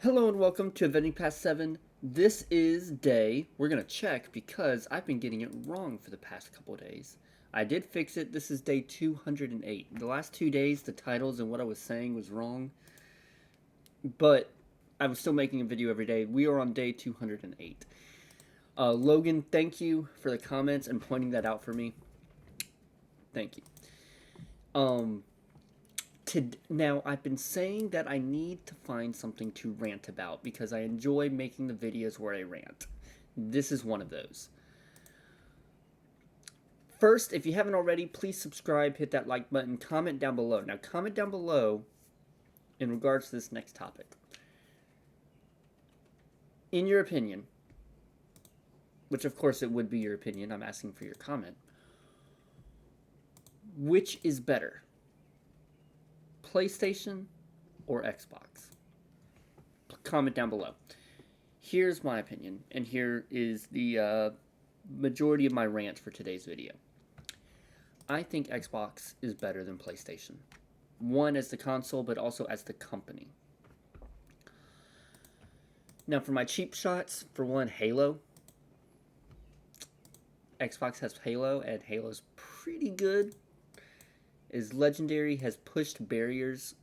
Hello and welcome to Vending Pass 7. This is day, we're going to check because I've been getting it wrong for the past couple of days. I did fix it. This is day 208. The last 2 days, the titles and what I was saying was wrong, but I was still making a video every day. We are on day 208. Logan, thank you for the comments and pointing that out for me. Thank you. Now, I've been saying that I need to find something to rant about because I enjoy making the videos where I rant. This is one of those. First, if you haven't already, please subscribe, hit that like button, comment down below. Now, comment down below in regards to this next topic. In your opinion, which of course it would be your opinion, I'm asking for your comment, which is better? PlayStation or Xbox? Comment down below. Here's my opinion, and here is the majority of my rant for today's video. I think Xbox is better than PlayStation. One, as the console, but also as the company. Now, for my cheap shots, for one, Halo. Xbox has Halo, and Halo's pretty good. Is legendary, has pushed barriers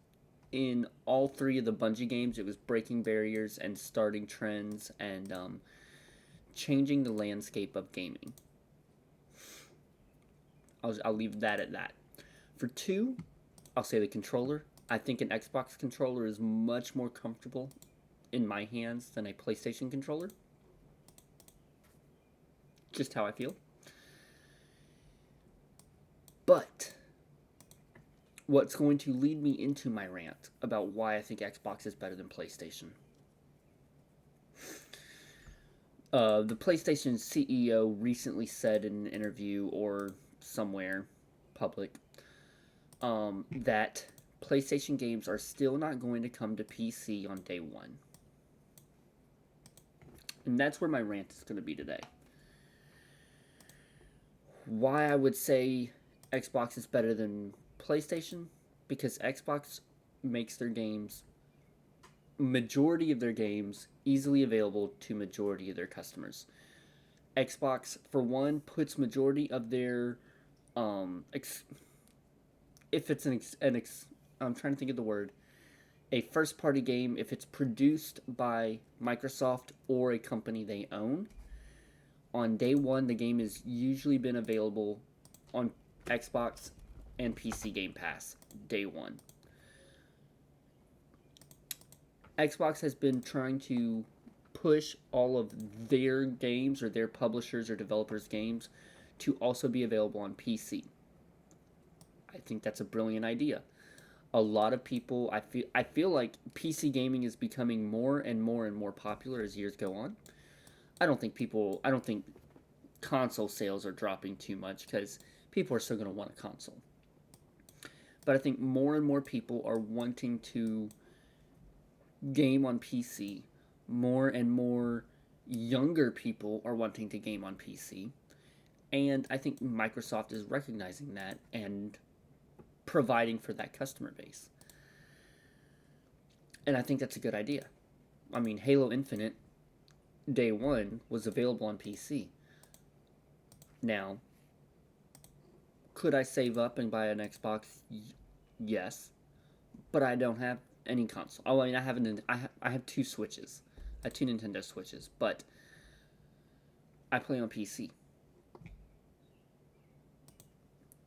in all three of the Bungie games. It was breaking barriers and starting trends and changing the landscape of gaming. I'll leave that at that. For two, I'll say the controller. I think an Xbox controller is much more comfortable in my hands than a PlayStation controller. Just how I feel. But what's going to lead me into my rant about why I think Xbox is better than PlayStation. The PlayStation CEO recently said in an interview or somewhere public that PlayStation games are still not going to come to PC on day one. And that's where my rant is going to be today. Why I would say Xbox is better than PlayStation? Because Xbox makes their games, majority of their games, easily available to majority of their customers. Xbox, for one, puts majority of their, if it's I'm trying to think of the word, a first-party game, if it's produced by Microsoft or a company they own, on day one, the game has usually been available on Xbox and PC Game Pass day one. Xbox has been trying to push all of their games or their publishers or developers' games to also be available on PC. I think that's a brilliant idea. A lot of people, I feel like PC gaming is becoming more and more and more popular as years go on. I don't think console sales are dropping too much because people are still going to want a console. But I think more and more people are wanting to game on PC. More and more younger people are wanting to game on PC. And I think Microsoft is recognizing that and providing for that customer base. And I think that's a good idea. I mean, Halo Infinite, day one, was available on PC. Now, could I save up and buy an Xbox? Yes, but I don't have any console. Oh, I mean, I have two Switches. I have two Nintendo Switches, but I play on PC.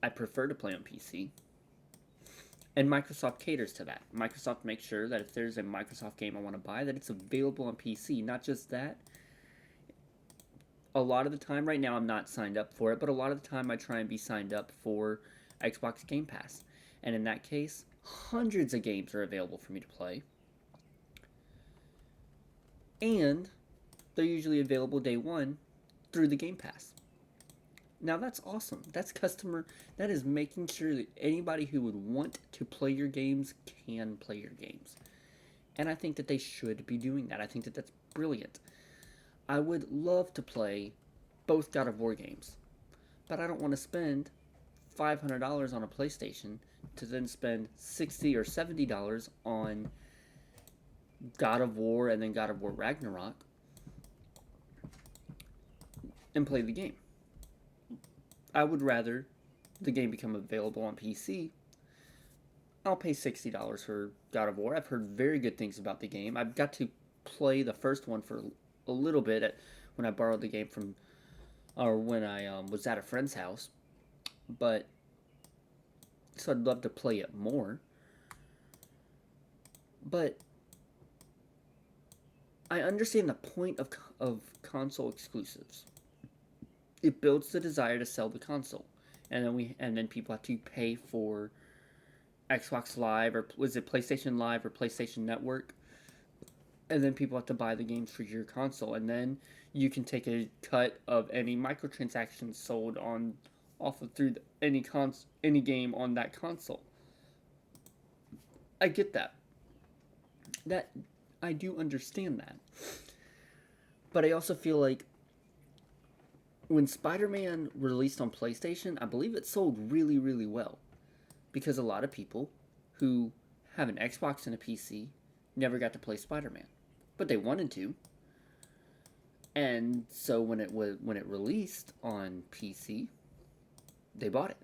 I prefer to play on PC. And Microsoft caters to that. Microsoft makes sure that if there's a Microsoft game I want to buy, that it's available on PC. Not just that. A lot of the time, right now I'm not signed up for it, but a lot of the time I try and be signed up for Xbox Game Pass. And in that case, hundreds of games are available for me to play. And they're usually available day one through the Game Pass. Now that's awesome. That is making sure that anybody who would want to play your games can play your games. And I think that they should be doing that. I think that that's brilliant. I would love to play both God of War games, but I don't want to spend $500 on a PlayStation to then spend $60 or $70 on God of War and then God of War Ragnarok and play the game. I would rather the game become available on PC. I'll pay $60 for God of War. I've heard very good things about the game. I've got to play the first one for a little bit when I borrowed the game from, or when I was at a friend's house. But, so I'd love to play it more. But I understand the point of console exclusives. It builds the desire to sell the console. And then people have to pay for Xbox Live, or was it PlayStation Live or PlayStation Network? And then people have to buy the games for your console, and then you can take a cut of any microtransactions sold on off of through any game on that console. I get that. That I do understand that. But I also feel like when Spider-Man released on PlayStation, I believe it sold really, really well. Because a lot of people who have an Xbox and a PC never got to play Spider-Man, but they wanted to. And so when it released on PC, they bought it.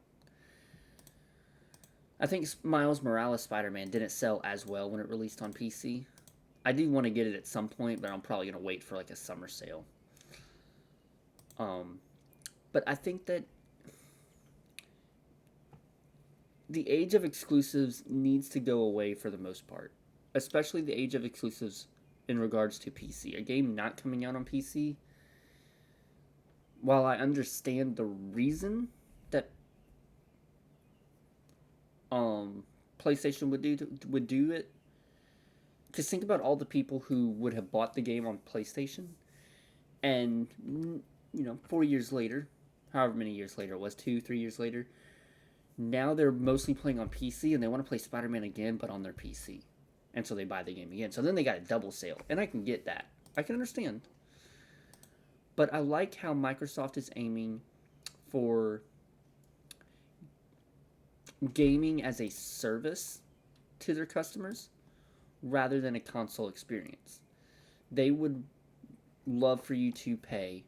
I think Miles Morales Spider-Man didn't sell as well when it released on PC. I do want to get it at some point, but I'm probably going to wait for like a summer sale. But I think that the age of exclusives needs to go away for the most part, especially the age of exclusives in regards to PC. A game not coming out on PC, while I understand the reason that PlayStation would do it, because think about all the people who would have bought the game on PlayStation, and 4 years later, however many years later it was, 2-3 years later, now they're mostly playing on PC and they want to play Spider-Man again, but on their PC. And so they buy the game again. So then they got a double sale. And I can get that. I can understand. But I like how Microsoft is aiming for gaming as a service to their customers rather than a console experience. They would love for you to pay.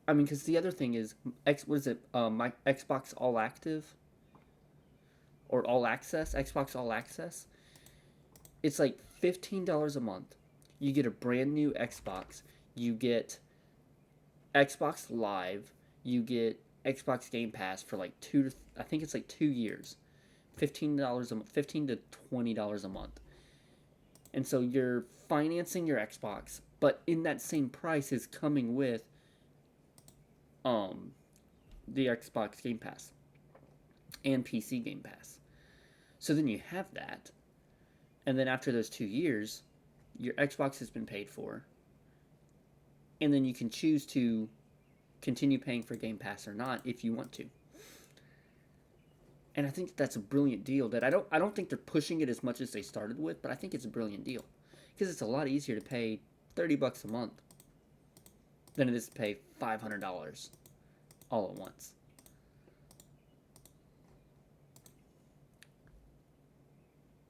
I mean, because the other thing is, what is it? My Xbox All Active or All Access? Xbox All Access. It's like $15 a month. You get a brand new Xbox. You get Xbox Live. You get Xbox Game Pass for like I think it's like 2 years. $15 a month, $15 to $20 a month. And so you're financing your Xbox, but in that same price is coming with the Xbox Game Pass and PC Game Pass. So then you have that, and then after those 2 years, your Xbox has been paid for, and then you can choose to continue paying for Game Pass or not if you want to. And I think that's a brilliant deal that I don't think they're pushing it as much as they started with, but I think it's a brilliant deal because it's a lot easier to pay $30 a month than it is to pay $500 all at once.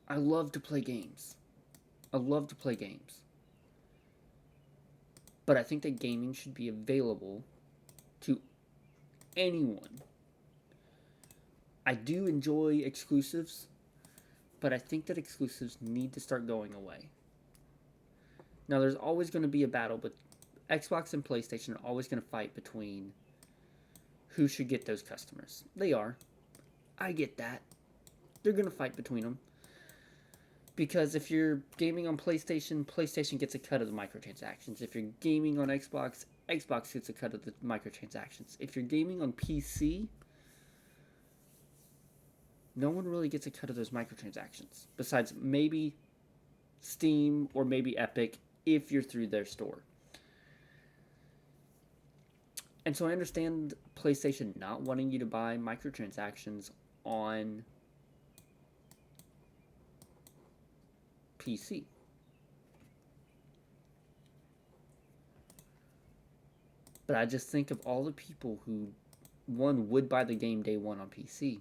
I love to play games. I love to play games. But I think that gaming should be available to anyone. I do enjoy exclusives, but I think that exclusives need to start going away. Now, there's always going to be a battle, but Xbox and PlayStation are always going to fight between who should get those customers. They are. I get that. They're going to fight between them. Because if you're gaming on PlayStation, PlayStation gets a cut of the microtransactions. If you're gaming on Xbox, Xbox gets a cut of the microtransactions. If you're gaming on PC, no one really gets a cut of those microtransactions. Besides maybe Steam or maybe Epic if you're through their store. And so I understand PlayStation not wanting you to buy microtransactions on PC. But I just think of all the people who, one, would buy the game day one on PC,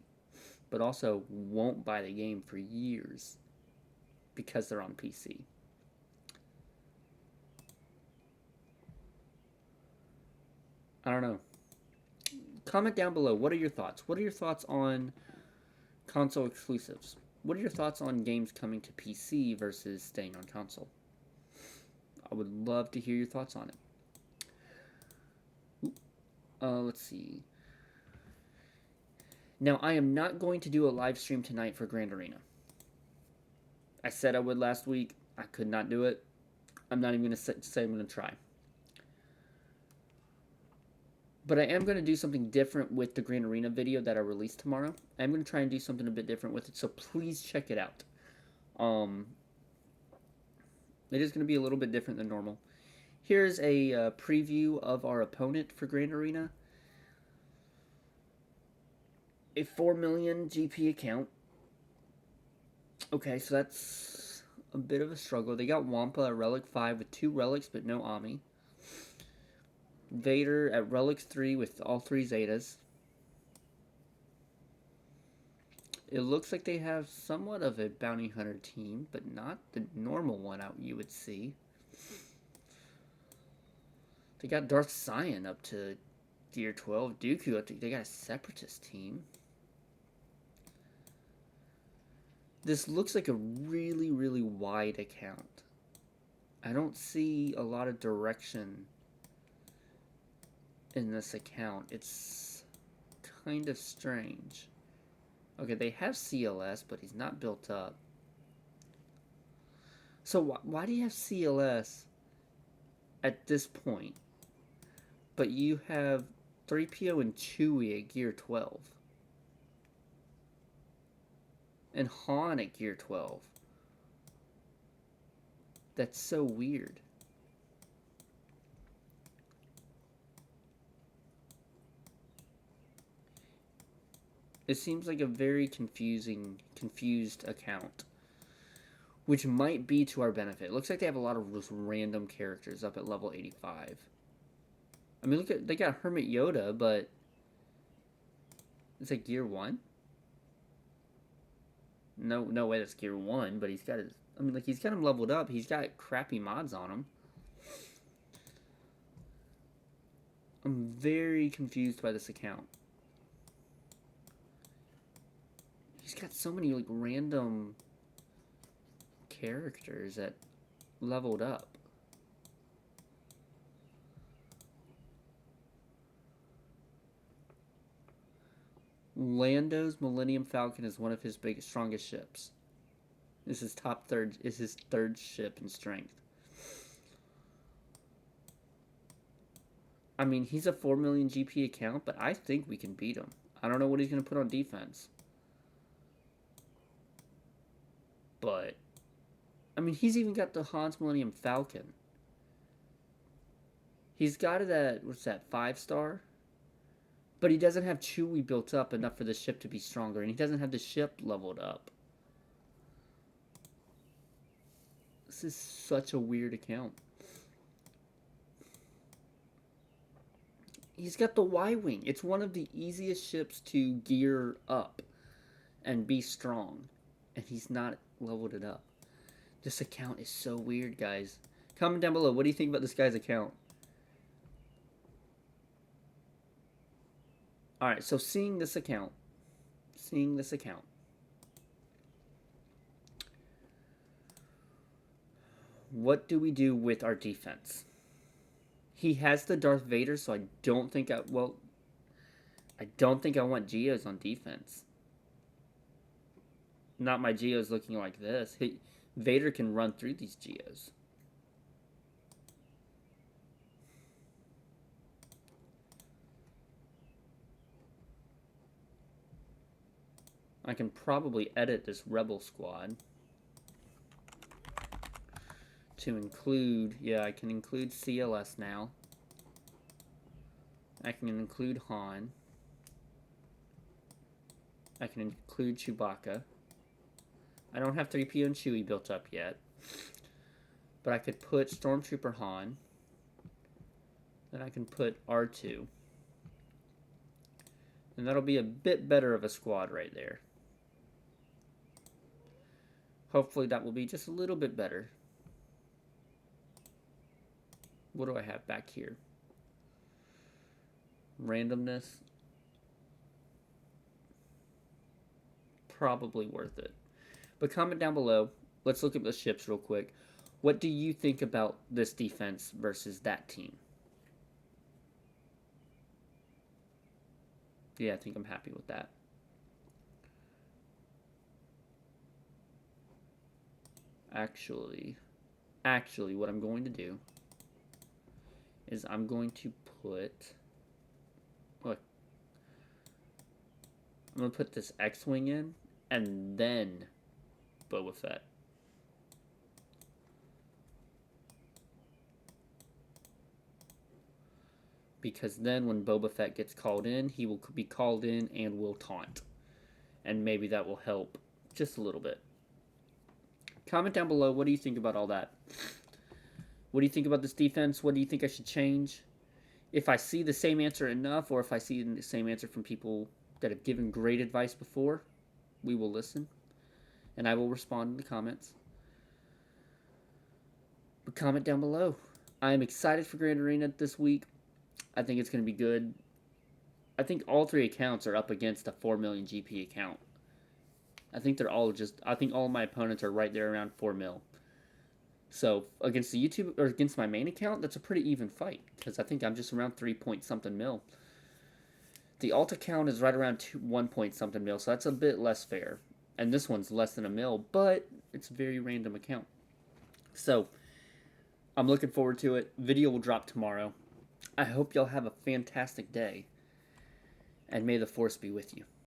but also won't buy the game for years because they're on PC. I don't know. Comment down below. What are your thoughts? What are your thoughts on console exclusives? What are your thoughts on games coming to PC versus staying on console? I would love to hear your thoughts on it. Let's see. Now, I am not going to do a live stream tonight for Grand Arena. I said I would last week. I could not do it. I'm not even going to say I'm going to try. But I am going to do something different with the Grand Arena video that I released tomorrow. I'm going to try and do something a bit different with it, so please check it out. It is going to be a little bit different than normal. Here's a preview of our opponent for Grand Arena. A 4 million GP account. Okay, so that's a bit of a struggle. They got Wampa at Relic 5 with 2 Relics but no Ami. Vader at Relics 3 with all 3 Zetas. It looks like they have somewhat of a Bounty Hunter team, but not the normal one out you would see. They got Darth Sion up to Tier 12. Dooku up to... They got a Separatist team. This looks like a really, really wide account. I don't see a lot of direction in this account. It's kind of strange. Okay, they have CLS, but he's not built up. So why do you have CLS at this point? But you have 3PO and Chewie at Gear 12. And Han at Gear 12. That's so weird. It seems like a very confused account. Which might be to our benefit. It looks like they have a lot of just random characters up at level 85. I mean, look at... They got Hermit Yoda, but... Is that Gear 1? No way that's Gear 1, but he's got his... I mean, like, he's got him leveled up. He's got crappy mods on him. I'm very confused by this account. He's got so many, like, random characters that leveled up. Lando's Millennium Falcon is one of his strongest ships. This is his third ship in strength. I mean, he's a 4 million GP account, but I think we can beat him. I don't know what he's going to put on defense. But, I mean, he's even got the Han's Millennium Falcon. He's got it at, what's that, 5-star? But he doesn't have Chewie built up enough for the ship to be stronger, and he doesn't have the ship leveled up. This is such a weird account. He's got the Y-Wing. It's one of the easiest ships to gear up and be strong. And he's not leveled it up. This account is so weird, guys. Comment down below. What do you think about this guy's account? Alright, so seeing this account. What do we do with our defense? He has the Darth Vader, so I don't think I want Geos on defense. Not my Geos looking like this. Vader can run through these Geos. I can probably edit this Rebel squad to include, yeah, I can include CLS now. I can include Han. I can include Chewbacca. I don't have 3PO and Chewie built up yet. But I could put Stormtrooper Han. Then I can put R2. And that'll be a bit better of a squad right there. Hopefully that will be just a little bit better. What do I have back here? Randomness. Probably worth it. But comment down below. Let's look at the ships real quick. What do you think about this defense versus that team? Yeah, I think I'm happy with that. Actually, what I'm going to do is I'm going to put, look, I'm going to put this X-Wing in, and then Boba Fett. Because then when Boba Fett gets called in, he will be called in and will taunt. And maybe that will help just a little bit. Comment down below, what do you think about all that? What do you think about this defense? What do you think I should change? If I see the same answer enough, or if I see the same answer from people that have given great advice before, we will listen. And I will respond in the comments. But comment down below. I am excited for Grand Arena this week. I think it's going to be good. I think all three accounts are up against a 4 million GP account. I think all of my opponents are right there around 4 mil. So against the YouTube, or against my main account, that's a pretty even fight. Because I think I'm just around 3 point something mil. The alt account is right around 1 point something mil, so that's a bit less fair. And this one's less than a mil, but it's a very random account. So, I'm looking forward to it. Video will drop tomorrow. I hope y'all have a fantastic day. And may the force be with you.